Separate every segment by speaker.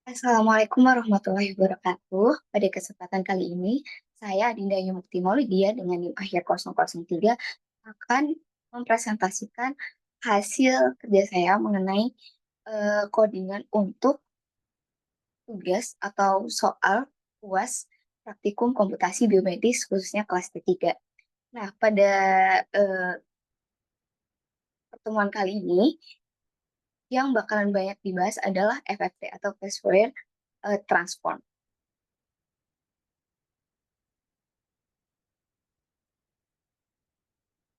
Speaker 1: Assalamualaikum warahmatullahi wabarakatuh. Pada kesempatan kali ini, saya Dinda Yumukti Maulidia dengan NIM akhir 003 akan mempresentasikan hasil kerja saya mengenai codingan untuk tugas atau soal UAS praktikum komputasi biomedis khususnya kelas ketiga. Nah, pada eh, pertemuan kali ini yang bakalan banyak dibahas adalah FFT atau Fast Fourier Transform.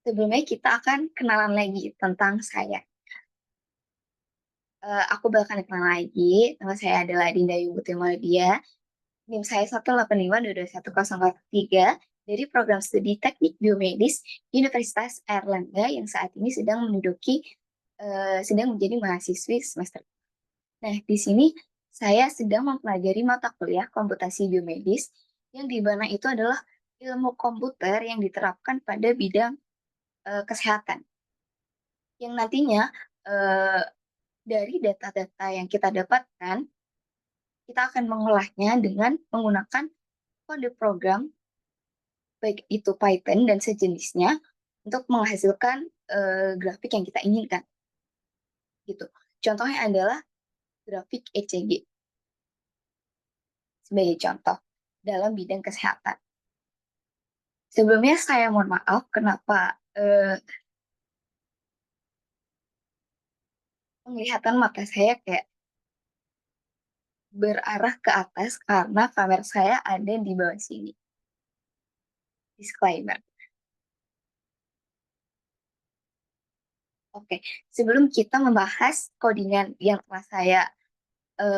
Speaker 1: Sebelumnya kita akan kenalan lagi tentang saya. Aku bakal kenal lagi. Nama saya adalah Dinda Yungguti Maulidia. NIM saya 185221003 dari program studi Teknik Biomedis Universitas Airlangga yang saat ini sedang menjadi mahasiswi semester. Nah, di sini saya sedang mempelajari mata kuliah komputasi biomedis yang di mana itu adalah ilmu komputer yang diterapkan pada bidang kesehatan. Yang nantinya eh, dari data-data yang kita dapatkan, kita akan mengolahnya dengan menggunakan kode program, baik itu Python dan sejenisnya, untuk menghasilkan grafik yang kita inginkan. Gitu. Contohnya adalah grafik ECG sebagai contoh dalam bidang kesehatan. Sebelumnya saya mohon maaf kenapa penglihatan mata saya kayak berarah ke atas karena kamera saya ada di bawah sini. Disclaimer. Oke, sebelum kita membahas codingan yang telah saya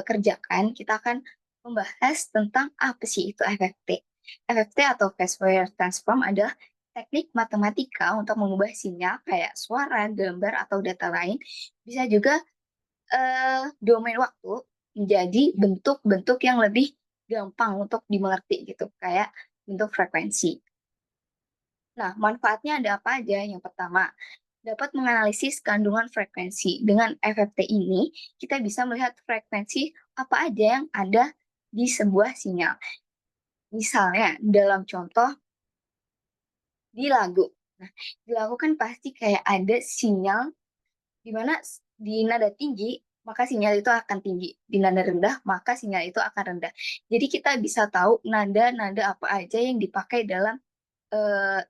Speaker 1: kerjakan, kita akan membahas tentang apa sih itu FFT. FFT atau Fast Fourier Transform adalah teknik matematika untuk mengubah sinyal kayak suara, gambar, atau data lain. Bisa juga domain waktu menjadi bentuk-bentuk yang lebih gampang untuk dimengerti gitu, kayak bentuk frekuensi. Nah, manfaatnya ada apa aja? Yang pertama, dapat menganalisis kandungan frekuensi. Dengan FFT ini, kita bisa melihat frekuensi apa aja yang ada di sebuah sinyal. Misalnya, dalam contoh di lagu. Nah, di lagu kan pasti kayak ada sinyal di mana di nada tinggi, maka sinyal itu akan tinggi. Di nada rendah, maka sinyal itu akan rendah. Jadi kita bisa tahu nada-nada apa aja yang dipakai dalam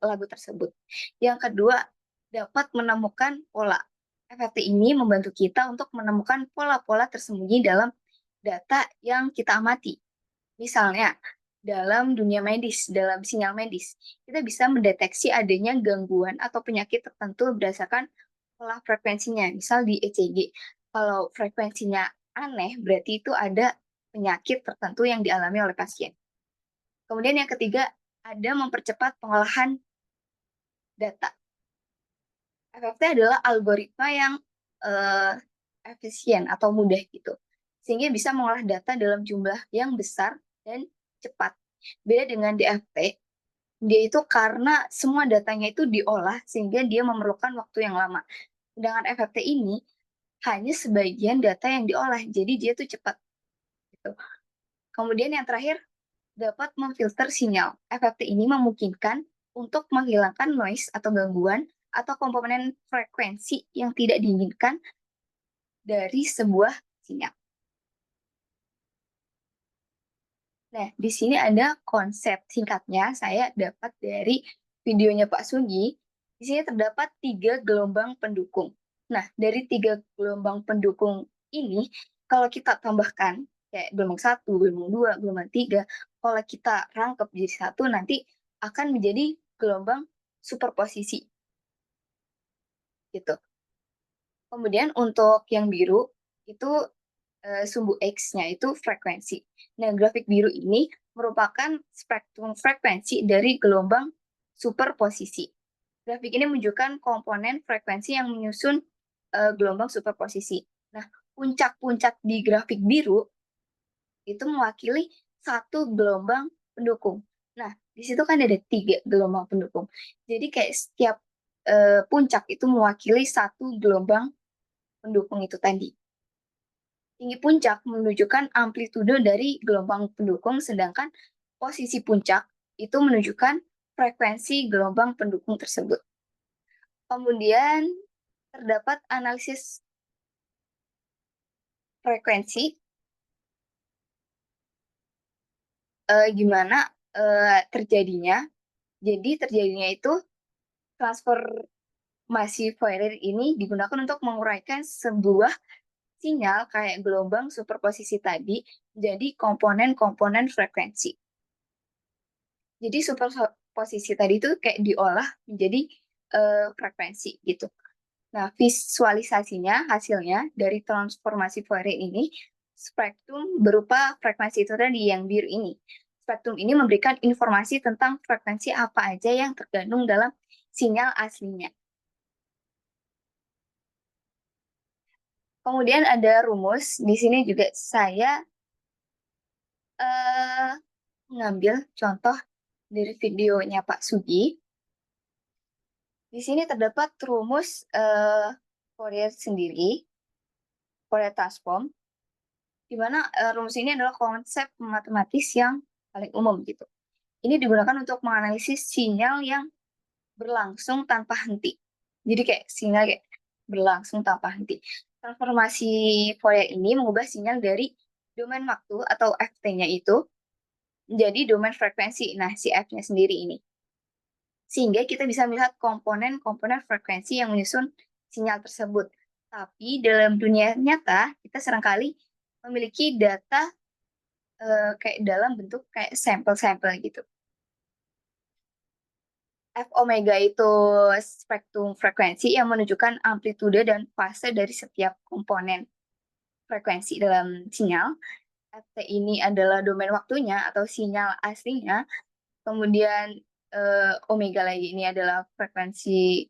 Speaker 1: lagu tersebut. Yang kedua, dapat menemukan pola. FFT ini membantu kita untuk menemukan pola-pola tersembunyi dalam data yang kita amati. Misalnya, dalam dunia medis, dalam sinyal medis, kita bisa mendeteksi adanya gangguan atau penyakit tertentu berdasarkan pola frekuensinya. Misal di ECG, kalau frekuensinya aneh, berarti itu ada penyakit tertentu yang dialami oleh pasien. Kemudian yang ketiga, ada mempercepat pengolahan data. FFT adalah algoritma yang uh, efisien atau mudah gitu, sehingga bisa mengolah data dalam jumlah yang besar dan cepat. Beda dengan DFT, dia itu karena semua datanya itu diolah sehingga dia memerlukan waktu yang lama. Dengan FFT ini hanya sebagian data yang diolah, jadi dia tuh cepat. Gitu. Kemudian yang terakhir, dapat memfilter sinyal. FFT ini memungkinkan untuk menghilangkan noise atau gangguan atau komponen frekuensi yang tidak diinginkan dari sebuah sinyal. Nah, di sini ada konsep singkatnya saya dapat dari videonya Pak Sugi. Di sini terdapat 3 gelombang pendukung. Nah, dari 3 gelombang pendukung ini, kalau kita tambahkan kayak gelombang 1, gelombang 2, gelombang 3, kalau kita rangkap jadi satu, nanti akan menjadi gelombang superposisi. Gitu. Kemudian untuk yang biru, itu sumbu X-nya itu frekuensi. Nah, grafik biru ini merupakan spektrum frekuensi dari gelombang superposisi. Grafik ini menunjukkan komponen frekuensi yang menyusun gelombang superposisi. Nah, puncak-puncak di grafik biru itu mewakili satu gelombang pendukung. Nah, di situ kan ada 3 gelombang pendukung. Jadi kayak setiap puncak itu mewakili satu gelombang pendukung itu tadi. Tinggi puncak menunjukkan amplitude dari gelombang pendukung, sedangkan posisi puncak itu menunjukkan frekuensi gelombang pendukung tersebut. Kemudian terdapat analisis frekuensi, gimana terjadinya. Jadi terjadinya itu transformasi Fourier ini digunakan untuk menguraikan sebuah sinyal kayak gelombang superposisi tadi menjadi komponen-komponen frekuensi. Jadi superposisi tadi itu kayak diolah menjadi frekuensi gitu. Nah, visualisasinya hasilnya dari transformasi Fourier ini, spektrum berupa frekuensi itu tadi yang biru ini. Spektrum ini memberikan informasi tentang frekuensi apa aja yang terkandung dalam sinyal aslinya. Kemudian ada rumus. Di sini juga saya mengambil contoh dari videonya Pak Sugi. Di sini terdapat rumus Fourier sendiri, Fourier transform, di mana rumus ini adalah konsep matematis yang paling umum gitu. Ini digunakan untuk menganalisis sinyal yang berlangsung tanpa henti. Jadi kayak sinyal kayak berlangsung tanpa henti. Transformasi Fourier ini mengubah sinyal dari domain waktu atau ft-nya itu menjadi domain frekuensi. Nah, si f-nya sendiri ini. Sehingga kita bisa melihat komponen-komponen frekuensi yang menyusun sinyal tersebut. Tapi dalam dunia nyata, kita seringkali memiliki data kayak dalam bentuk kayak sampel-sampel gitu. F omega itu spektrum frekuensi yang menunjukkan amplitude dan fase dari setiap komponen frekuensi dalam sinyal. Ft ini adalah domain waktunya atau sinyal aslinya. Kemudian omega lagi ini adalah frekuensi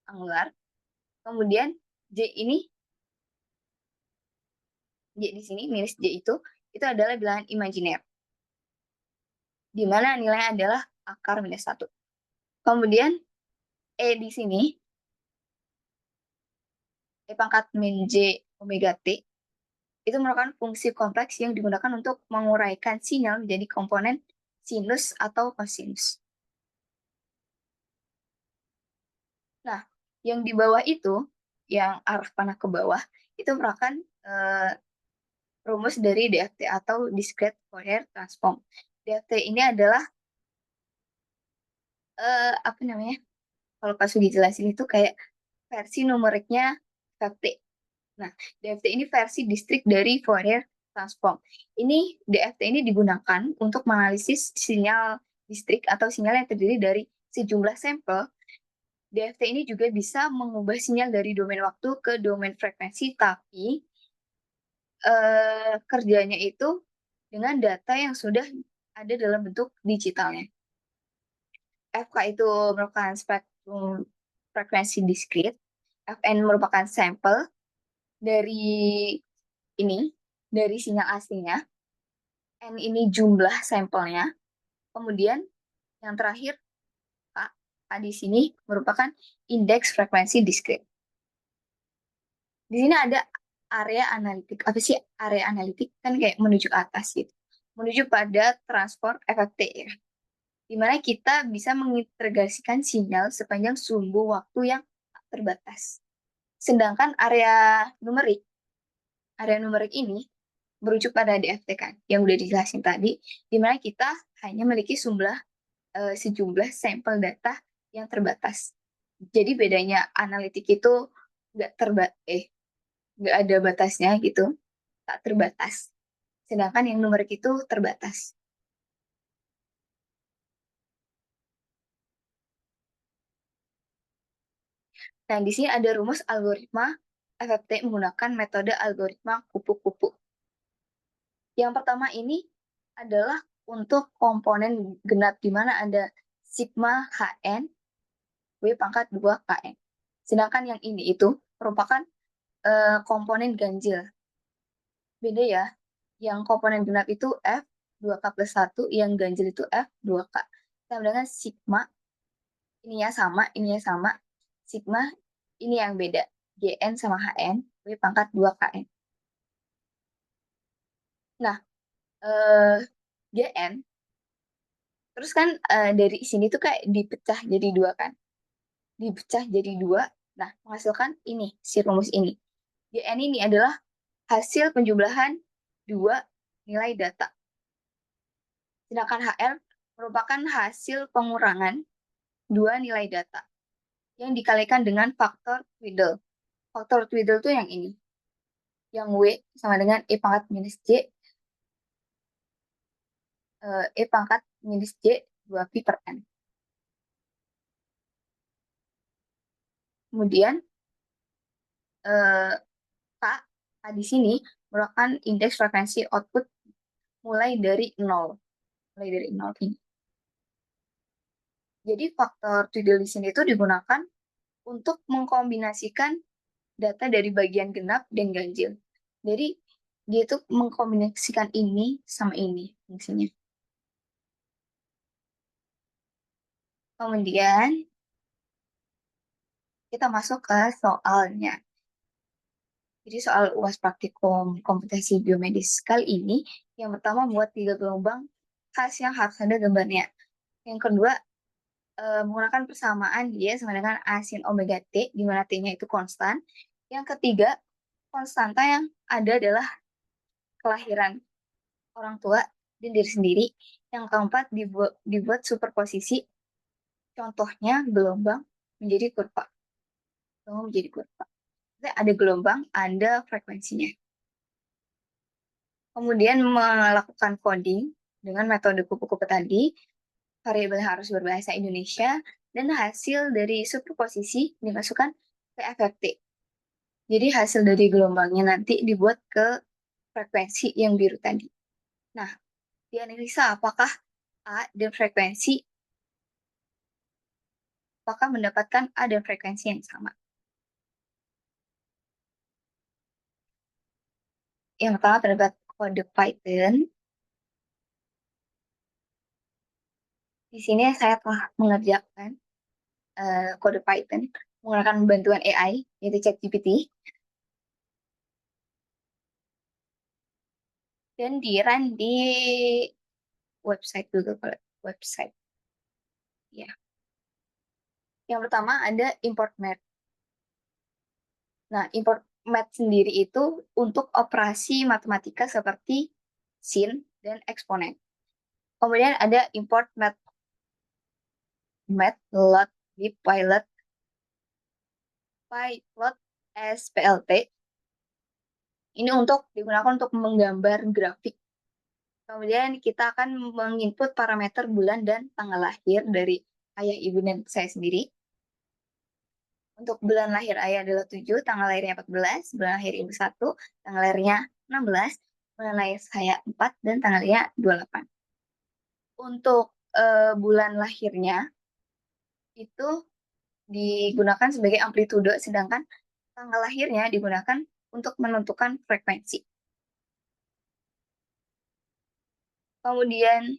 Speaker 1: angular. Kemudian J ini, J di sini, minus J itu adalah bilangan imajiner. Di mana nilainya adalah akar minus 1. Kemudian E di sini, E pangkat min J omega T, itu merupakan fungsi kompleks yang digunakan untuk menguraikan sinyal menjadi komponen sinus atau kosinus. Nah, yang di bawah itu, yang arah panah ke bawah, itu merupakan rumus dari DFT atau Discrete Fourier Transform. DFT ini adalah apa namanya? Kalau pas dijelasin itu kayak versi numeriknya DFT. Nah, DFT ini versi distrik dari Fourier Transform. Ini DFT ini digunakan untuk menganalisis sinyal distrik atau sinyal yang terdiri dari sejumlah sampel. DFT ini juga bisa mengubah sinyal dari domain waktu ke domain frekuensi, tapi kerjanya itu dengan data yang sudah ada dalam bentuk digitalnya. FK itu merupakan spektrum frekuensi diskrit, Fn merupakan sampel dari ini, dari sinyal aslinya, N ini jumlah sampelnya, kemudian yang terakhir K, K di sini merupakan indeks frekuensi diskrit. Di sini ada area analitik. Apa sih area analitik? Kan kayak menuju ke atas gitu. Menuju pada transform FFT ya. Dimana kita bisa mengintegrasikan sinyal sepanjang sumbu waktu yang terbatas. Sedangkan area numerik ini merujuk pada DFT kan, yang udah dijelasin tadi, dimana kita hanya memiliki sejumlah sampel data yang terbatas. Jadi bedanya analitik itu nggak ada batasnya gitu, tak terbatas. Sedangkan yang numerik itu terbatas. Nah, di sini ada rumus algoritma FFT menggunakan metode algoritma kupu-kupu. Yang pertama ini adalah untuk komponen genap, di mana ada sigma HN, W pangkat 2 KN. Sedangkan yang ini itu merupakan komponen ganjil. Beda ya, yang komponen genap itu F 2K plus 1, yang ganjil itu F 2K. Sama dengan sigma, ininya sama, sigma ini yang beda, GN sama HN, W pangkat 2 KN. Nah, GN, terus kan, dari sini tuh kayak dipecah jadi 2 kan, dipecah jadi 2, nah menghasilkan ini, si rumus ini. GN ini adalah hasil penjumlahan 2 nilai data. Sedangkan HR merupakan hasil pengurangan 2 nilai data yang dikalikan dengan faktor Twiddle. Faktor Twiddle tuh yang ini, yang W sama dengan E pangkat minus J, E pangkat minus J 2 pi per N. Kemudian, K, K di sini merupakan indeks frekuensi output mulai dari 0. Mulai dari 0 ini. Jadi faktor Twiddle di sini itu digunakan untuk mengkombinasikan data dari bagian genap dan ganjil. Jadi dia tuh mengkombinasikan ini sama ini fungsinya. Kemudian kita masuk ke soalnya. Jadi soal UAS praktikum komputasi biomedis kali ini, yang pertama buat 3 gelombang khas yang harus ada gambarnya. Yang kedua, menggunakan persamaan dia sama dengan A sin omega T, di mana T-nya itu konstan. Yang ketiga, konstanta yang ada adalah kelahiran orang tua dan diri sendiri. Yang keempat, dibuat superposisi, contohnya gelombang menjadi kurva. Gelombang menjadi kurva. Ada gelombang, ada frekuensinya. Kemudian melakukan coding dengan metode kupu-kupu tadi, variabel harus berbahasa Indonesia, dan hasil dari superposisi dimasukkan ke FFT. Jadi hasil dari gelombangnya nanti dibuat ke frekuensi yang biru tadi. Nah, dianalisa apakah A dan frekuensi, apakah mendapatkan A dan frekuensi yang sama. Yang pertama terdapat kode Python. Di sini saya telah mengerjakan kode Python menggunakan bantuan AI, yaitu ChatGPT, dan di-run di website Google website. Ya. Yang pertama ada import math. Nah, import math sendiri itu untuk operasi matematika seperti sin dan eksponen. Kemudian ada import matplotlib pilot SPLT. Ini untuk digunakan untuk menggambar grafik. Kemudian kita akan menginput parameter bulan dan tanggal lahir dari ayah, ibu, dan saya sendiri. Untuk bulan lahir ayah adalah 7, tanggal lahirnya 14, bulan lahir ibu 1, tanggal lahirnya 16, bulan lahir saya 4, dan tanggal lahirnya 28. Untuk bulan lahirnya itu digunakan sebagai amplitude, sedangkan tanggal lahirnya digunakan untuk menentukan frekuensi. Kemudian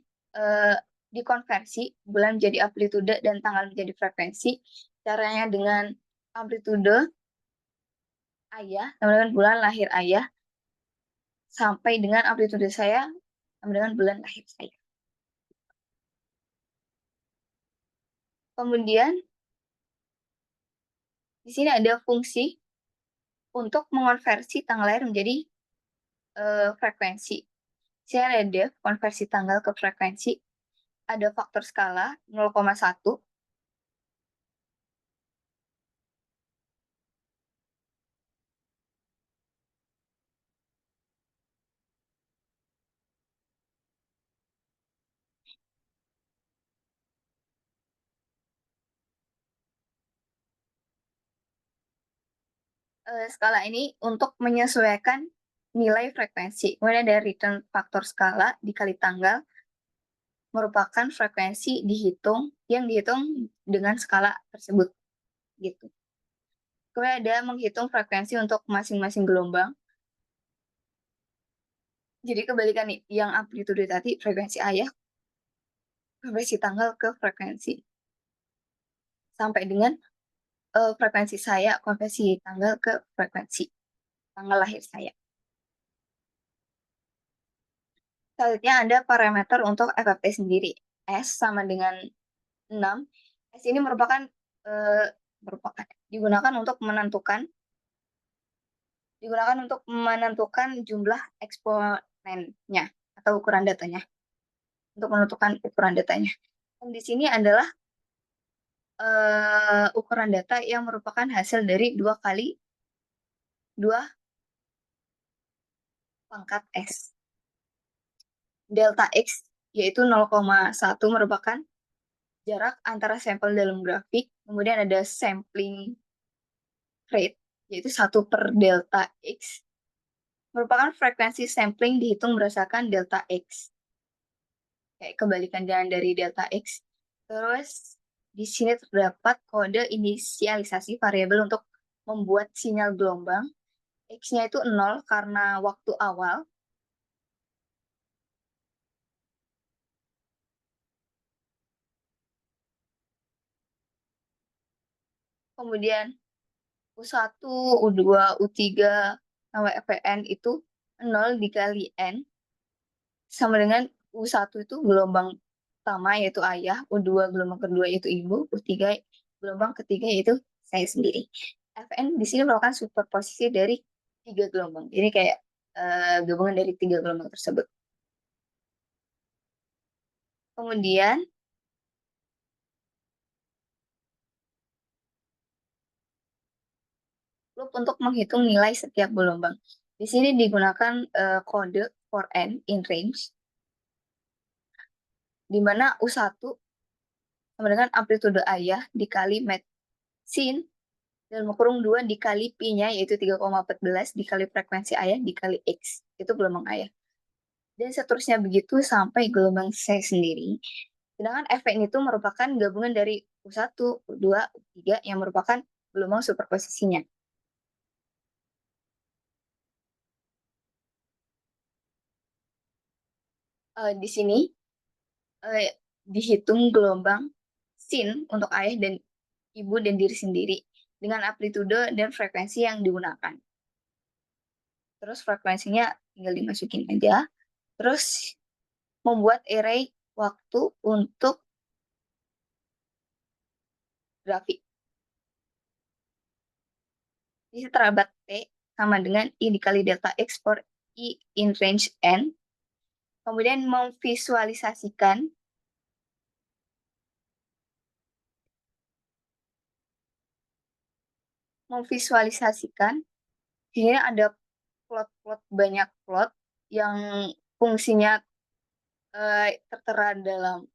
Speaker 1: dikonversi bulan menjadi amplitude dan tanggal menjadi frekuensi. Caranya dengan amplitude ayah sama dengan bulan lahir ayah sampai dengan amplitude saya sama dengan bulan lahir saya. Kemudian di sini ada fungsi untuk mengonversi tanggal lahir menjadi frekuensi. Saya ada def konversi tanggal ke frekuensi. Ada faktor skala 0,1. Skala ini untuk menyesuaikan nilai frekuensi. Kemudian ada return faktor skala dikali tanggal merupakan frekuensi yang dihitung dengan skala tersebut gitu. Kemudian ada menghitung frekuensi untuk masing-masing gelombang. Jadi kebalikan nih, yang amplitude tadi frekuensi ayah, frekuensi tanggal ke frekuensi. Sampai dengan frekuensi saya, konversi tanggal ke frekuensi tanggal lahir saya. Selanjutnya ada parameter untuk FFT sendiri. S sama dengan 6. S ini merupakan eh, digunakan untuk menentukan jumlah eksponennya atau ukuran datanya. Untuk menentukan ukuran datanya. Dan di sini adalah ukuran data yang merupakan hasil dari 2 kali 2 pangkat S. Delta X yaitu 0,1 merupakan jarak antara sampel dalam grafik. Kemudian ada sampling rate yaitu 1 per delta X. Merupakan frekuensi sampling dihitung berdasarkan delta X. Kayak kebalikan jalan dari delta X. Terus di sini terdapat kode inisialisasi variabel untuk membuat sinyal gelombang. X-nya itu 0 karena waktu awal. Kemudian U1, U2, U3, sampai Fn itu 0 dikali N sama dengan U1 itu gelombang pertama yaitu ayah, U2 gelombang kedua yaitu ibu, U3 gelombang ketiga yaitu saya sendiri. Fn di sini merupakan superposisi dari 3 gelombang. Ini kayak gabungan dari 3 gelombang tersebut. Kemudian loop untuk menghitung nilai setiap gelombang. Di sini digunakan kode for n in range, di mana U1 sama dengan amplitude ayah dikali sin dan kurung 2 dikali pi-nya yaitu 3,14 dikali frekuensi ayah dikali x. Itu gelombang ayah. Dan seterusnya begitu sampai gelombang C sendiri. Sedangkan Fn itu merupakan gabungan dari U1, U2, U3 yang merupakan gelombang superposisinya. Di sini dihitung gelombang sin untuk ayah dan ibu dan diri sendiri dengan amplitude dan frekuensi yang digunakan. Terus frekuensinya tinggal dimasukin aja. Terus membuat array waktu untuk grafik. Jadi terdapat T sama dengan I dikali delta X for I in range N. Kemudian memvisualisasikan di sini ada plot-plot, banyak plot yang fungsinya tertera dalam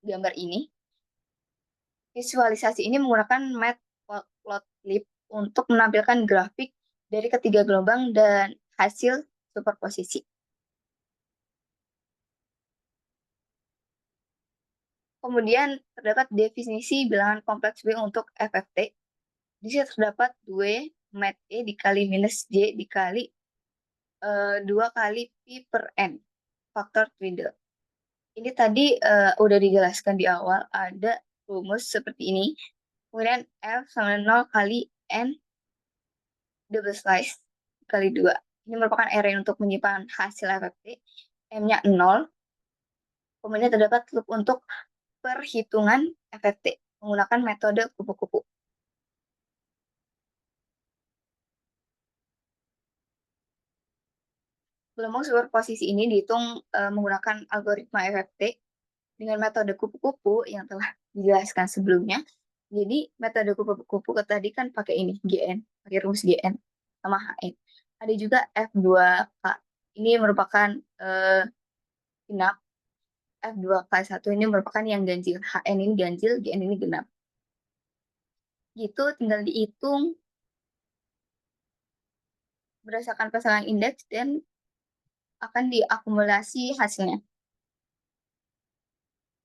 Speaker 1: gambar ini. Visualisasi ini menggunakan matplotlib untuk menampilkan grafik dari ketiga gelombang dan hasil superposisi. Kemudian terdapat definisi bilangan kompleks B untuk FFT. Di sini terdapat 2 mat E dikali minus J dikali 2 kali Pi per N, faktor Twiddle. Ini tadi udah dijelaskan di awal, ada rumus seperti ini. Kemudian F sama 0 kali N double slice kali 2. Ini merupakan array untuk menyimpan hasil FFT. M-nya 0. Kemudian terdapat loop untuk perhitungan FFT menggunakan metode kupu-kupu. Gelombang superposisi ini dihitung menggunakan algoritma FFT dengan metode kupu-kupu yang telah dijelaskan sebelumnya. Jadi metode kupu-kupu tadi kan pakai ini GN, pakai rumus GN sama HN. Ada juga F2K. Ini merupakan genap. F2K1 ini merupakan yang ganjil. HN ini ganjil, GN ini genap. Gitu tinggal dihitung berdasarkan pasangan indeks dan akan diakumulasi hasilnya.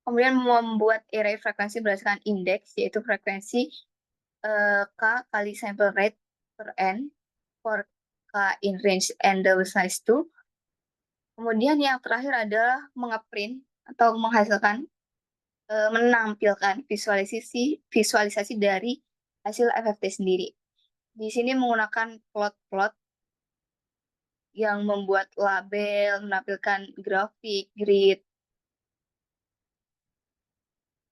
Speaker 1: Kemudian membuat array frekuensi berdasarkan indeks, yaitu frekuensi K kali sample rate per N for K in range N double size 2. Kemudian yang terakhir adalah mengeprint atau menghasilkan, menampilkan visualisasi dari hasil FFT sendiri. Di sini menggunakan plot-plot yang membuat label, menampilkan grafik, grid.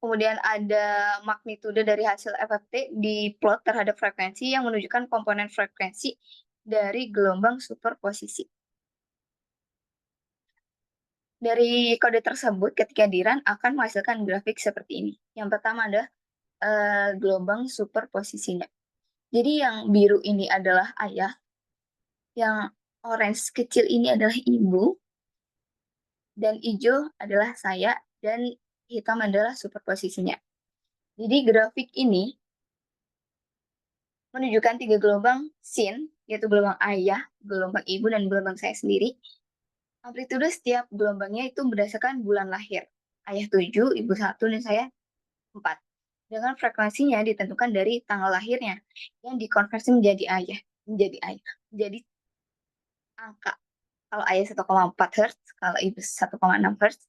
Speaker 1: Kemudian ada magnitude dari hasil FFT diplot terhadap frekuensi yang menunjukkan komponen frekuensi dari gelombang superposisi. Dari kode tersebut ketika di-run akan menghasilkan grafik seperti ini. Yang pertama adalah gelombang superposisinya. Jadi yang biru ini adalah ayah, yang orange kecil ini adalah ibu, dan hijau adalah saya, dan hitam adalah superposisinya. Jadi grafik ini menunjukkan 3 gelombang sin, yaitu gelombang ayah, gelombang ibu, dan gelombang saya sendiri. Amplitude setiap gelombangnya itu berdasarkan bulan lahir. Ayah 7, ibu 1, dan saya 4. Dengan frekuensinya ditentukan dari tanggal lahirnya yang dikonversi menjadi angka. Kalau ayah 1,4 Hz, kalau ibu 1,6 Hz,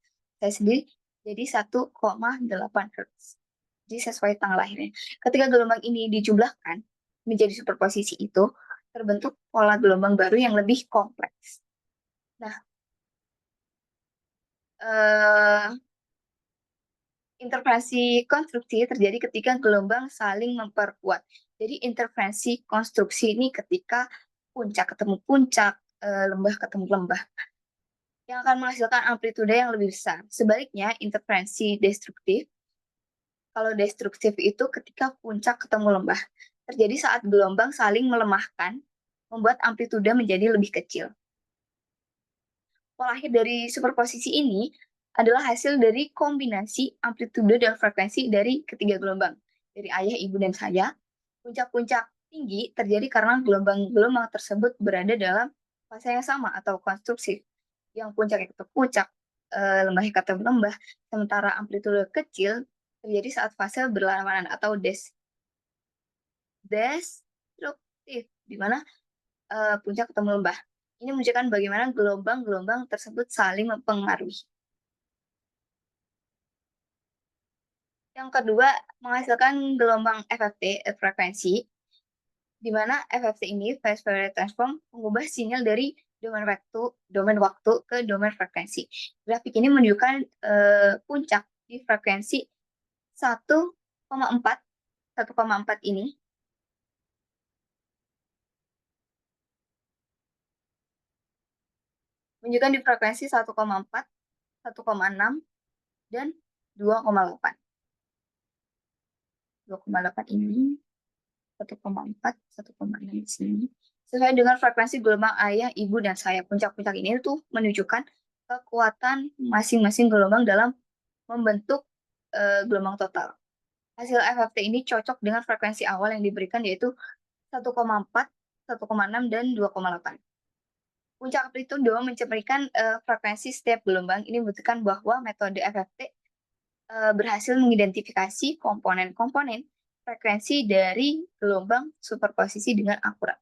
Speaker 1: saya sendiri jadi 1,8 Hz. Jadi sesuai tanggal lahirnya. Ketika gelombang ini dijumlahkan menjadi superposisi itu, terbentuk pola gelombang baru yang lebih kompleks. Nah, eh, interferensi konstruksi terjadi ketika gelombang saling memperkuat. Jadi interferensi konstruksi ini ketika puncak ketemu puncak, lembah ketemu lembah, yang akan menghasilkan amplitude yang lebih besar. Sebaliknya, interferensi destruktif, kalau destruktif itu ketika puncak ketemu lembah, terjadi saat gelombang saling melemahkan, membuat amplitude menjadi lebih kecil. Pola akhir dari superposisi ini adalah hasil dari kombinasi amplitude dan frekuensi dari ketiga gelombang, dari ayah, ibu, dan saya. Puncak-puncak tinggi terjadi karena gelombang-gelombang tersebut berada dalam fase yang sama atau konstruksi. Yang puncaknya ketemu puncak, lembahnya ketemu lembah, sementara amplitude kecil terjadi saat fase berlawanan atau destruktif, di mana puncak ketemu lembah. Ini menunjukkan bagaimana gelombang-gelombang tersebut saling mempengaruhi. Yang kedua, menghasilkan gelombang FFT, frekuensi, di mana FFT ini, phase Fourier transform, mengubah sinyal dari domain waktu ke domain frekuensi. Grafik ini menunjukkan puncak di frekuensi 1,4 ini, menunjukkan di frekuensi 1,4, 1,6, dan 2,8. 2,8 ini, 1,4, 1,6 di sini. Sesuai dengan frekuensi gelombang ayah, ibu, dan saya. Puncak-puncak ini tuh menunjukkan kekuatan masing-masing gelombang dalam membentuk gelombang total. Hasil FFT ini cocok dengan frekuensi awal yang diberikan, yaitu 1,4, 1,6, dan 2,8. Puncak amplitude mencerminkan frekuensi setiap gelombang. Ini membuktikan bahwa metode FFT berhasil mengidentifikasi komponen-komponen frekuensi dari gelombang superposisi dengan akurat.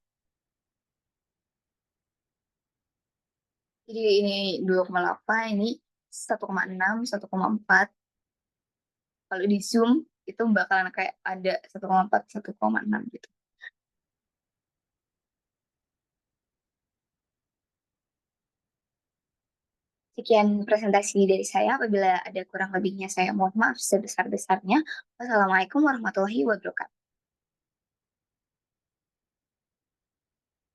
Speaker 1: Jadi ini 2,8, ini 1,6, 1,4. Kalau di zoom itu bakalan kayak ada 1,4, 1,6 gitu. Sekian presentasi dari saya. Apabila ada kurang lebihnya, saya mohon maaf sebesar-besarnya. Wassalamualaikum warahmatullahi wabarakatuh.